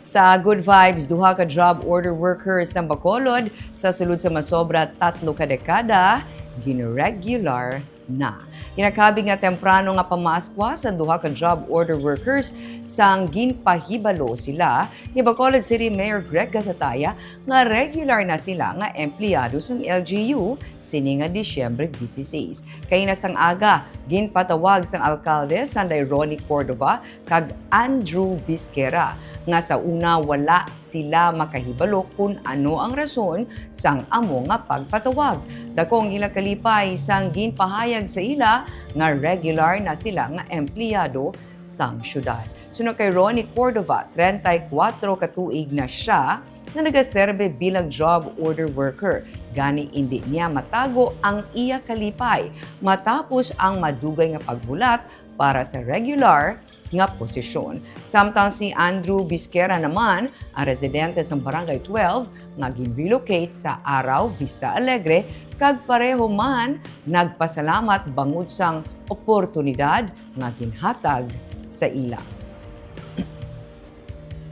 Sa Good Vibes, duha ka job order workers ng Bacolod sa sulod sa masobra 3 ka dekada, ginregular na. Kinakabi nga temprano nga pamaskwa sa duha ka job order workers sang ginpahibalo sila ni Bacolod City Mayor Greg Gasataya nga regular na sila nga empleyado sa LGU sini nga Disyembre 16. Kay nasang aga, ginpatawag sang alkalde Sanday Ronnie Cordova kag Andrew Bisquera nga sa una wala sila makahibalo kung ano ang rason sang amo nga pagpatawag. Dakong ilang kalipay sang ginpahayag sa ila nga regular na sila nga empleyado sang syudad. Sunod kay Ronnie Cordova, 34 ka tuig na siya nga nagaserbe bilang job order worker. Gani hindi niya matago ang iya kalipay matapos ang madugay nga pagbulat para sa regular nga posisyon. Samtang si Andrew Bisquera naman, ang residente sa Barangay 12, nga gin-relocate sa Araw, Vista Alegre, kag pareho man nagpasalamat bangod sang oportunidad nga ginhatag sa ila.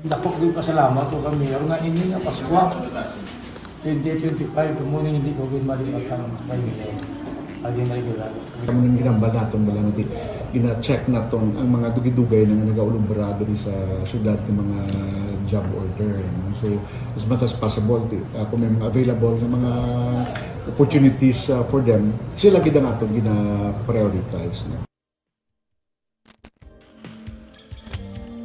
Dako ko pasalamat ko kami nga ini nga Pasko 2025 kamo hindi ko ginmalimutan kami aging regular. Kami nang ginambal naton wala natin gina-check naton ang mga dugay-dugay na nagaulumbrado sa syudad ng mga job order. So as much as possible kung may mga available na mga opportunities for them, sila gid ang aton gina-prioritize.